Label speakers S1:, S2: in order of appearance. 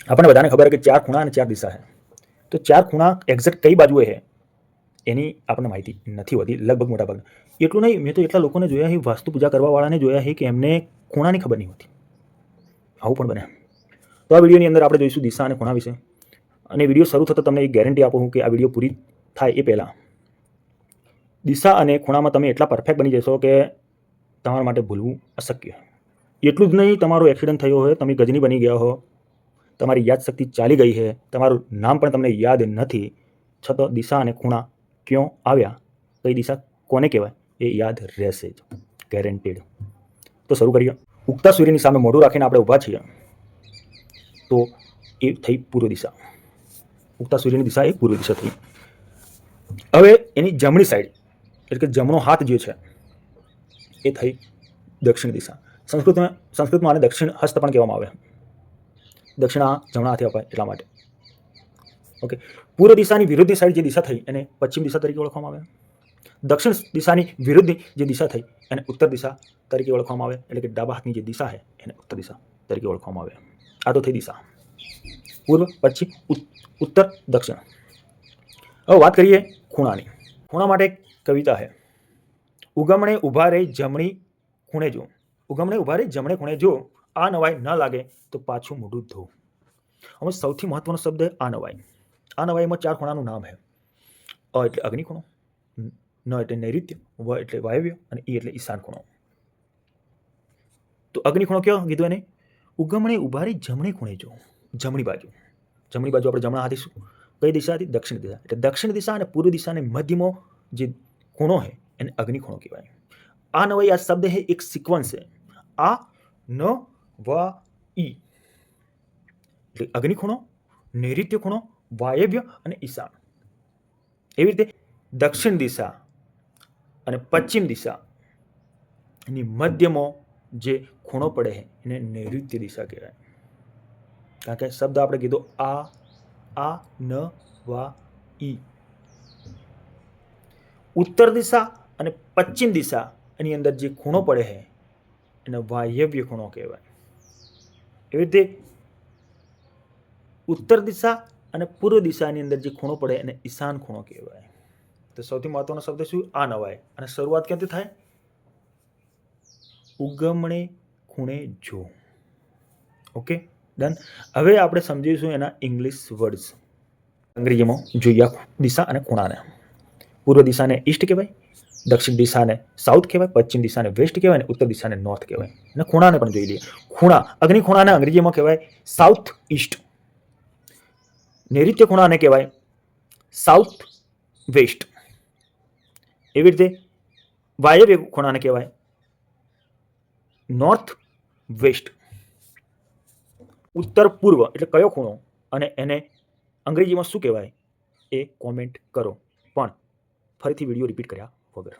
S1: આપણને બધાને ખબર છે કે 4 ખૂણા અને 4 દિશા છે. તો 4 ખૂણા એક્ઝેક્ટ કઈ બાજુએ છે એની આપણને માહિતી નથી હોતી લગભગ મોટાભાગના. એટલું નહીં, મેં તો એટલા લોકોને જોયા છે, વાસ્તુ પૂજા કરવાવાળાને જોયા છે કે એમને ખૂણાની ખબર નહીં હોતી. આવું પણ બને. તો આ વિડીયોની અંદર આપણે જોઈશું દિશા અને ખૂણા વિશે. અને વિડીયો શરૂ થતાં તમને એક ગેરંટી આપું છું કે આ વિડીયો પૂરી થાય એ પહેલાં દિશા અને ખૂણામાં તમે એટલા પરફેક્ટ બની જશો કે તમારા માટે ભૂલવું અશક્ય. એટલું જ નહીં, તમારો એક્સિડન્ટ થયો હોય, તમે ગજની બની ગયા હો, તમારી યાદશક્તિ ચાલી ગઈ છે, તમારું નામ પણ તમને યાદ નથી, છતાં દિશા અને ખૂણા ક્યાં આવ્યા, કઈ દિશા કોને કહેવાય એ યાદ રહેશે જ, ગેરંટેડ. તો શરૂ કરીએ. ઉગતા સૂર્યની સામે મોઢું રાખીને આપણે ઊભા છીએ તો એ થઈ પૂર્વ દિશા. ઉગતા સૂર્યની દિશા એ પૂર્વ દિશા થઈ. હવે એની જમણી સાઈડ એટલે કે જમણો હાથ જે છે એ થઈ દક્ષિણ દિશા. સંસ્કૃતમાં આને દક્ષિણ હસ્ત પણ કહેવામાં આવે. દક્ષિણા જમણા હાથે અપાય એટલા માટે. ઓકે. પૂર્વ દિશાની વિરુદ્ધની સાઈડ જે દિશા થઈ એને પશ્ચિમ દિશા તરીકે ઓળખવામાં આવે. દક્ષિણ દિશાની વિરુદ્ધની જે દિશા થઈ એને ઉત્તર દિશા તરીકે ઓળખવામાં આવે. એટલે કે ડાબા હાથની જે દિશા છે એને ઉત્તર દિશા તરીકે ઓળખવામાં આવે. આ તો થઈ દિશા. પૂર્વ, પશ્ચિમ, ઉત્તર, દક્ષિણ. હવે વાત કરીએ ખૂણાની. ખૂણા માટે એક કવિતા છે. ઉગમણે ઊભા રહી જમણી ખૂણે જો. ઉગમણે ઊભા રહી જમણે ખૂણે જો, આ નવાઈ ન લાગે તો પાછું મોઢું ધો. હવે સૌથી મહત્વનો શબ્દ આ નવાઈ. આ નવાઈમાં 4 ખૂણાનું નામ છે. અ એટલે અગ્નિ ખૂણો, ન એટલે નૈઋત્ય, વ એટલે વાયવ્ય અને ઈ એટલે ઈશાન ખૂણો. તો અગ્નિ ખૂણો કયો કીધું એને? ઉગમણે ઊભા રહી જમણી ખૂણે જો. જમણી બાજુ. જમણી બાજુ આપણે જમણા હાથીશું. કઈ દિશા હતી? દક્ષિણ દિશા. એટલે દક્ષિણ દિશા અને પૂર્વ દિશાને મધ્યમાં જે ખૂણો છે એને અગ્નિ ખૂણો કહેવાય. આ નવાઈ આ શબ્દ છે એક સિક્વન્સ છે. આ ન વ ઈ એટલે અગ્નિ ખૂણો, નૈઋત્ય ખૂણો, વાયવ્ય અને ઈશાન. એવી રીતે દક્ષિણ દિશા અને પશ્ચિમ દિશા એની મધ્યમાં જે ખૂણો પડે છે એને નૈઋત્ય દિશા કહેવાય. કારણ કે શબ્દ આપણે કીધો આ ન વા ઈ. ઉત્તર દિશા અને પશ્ચિમ દિશા એની અંદર જે ખૂણો પડે છે એને વાયવ્ય ખૂણો કહેવાય. એવી રીતે ઉત્તર દિશા અને પૂર્વ દિશાની અંદર જે ખૂણો પડે એને ઈશાન ખૂણો કહેવાય. તો સૌથી મહત્વનો શબ્દ શું? આ નવાય. અને શરૂઆત ક્યાંથી થાય? ઉગમણે ખૂણે જો. Okay, done. હવે આપણે સમજીશું એના ઇંગ્લિશ વર્ડ્સ. અંગ્રેજીમાં જોઈએ દિશા અને ખૂણાને. પૂર્વ દિશાને ઈસ્ટ કહેવાય, દક્ષિણ દિશાને સાઉથ કહેવાય, પશ્ચિમ દિશાને વેસ્ટ કહેવાય અને ઉત્તર દિશાને નોર્થ કહેવાય. અને ખૂણાને પણ જોઈ લઈએ. ખૂણા, અગ્નિ ખૂણાને અંગ્રેજીમાં કહેવાય સાઉથ ઈસ્ટ. નૈઋત્ય ખૂણાને કહેવાય સાઉથ વેસ્ટ. એવી રીતે વાયવ્ય ખૂણાને કહેવાય નોર્થ વેસ્ટ. ઉત્તર પૂર્વ એટલે કયો ખૂણો અને એને અંગ્રેજીમાં શું કહેવાય એ કોમેન્ટ કરો, પણ ફરીથી વિડીયો રિપીટ કર્યા વગર.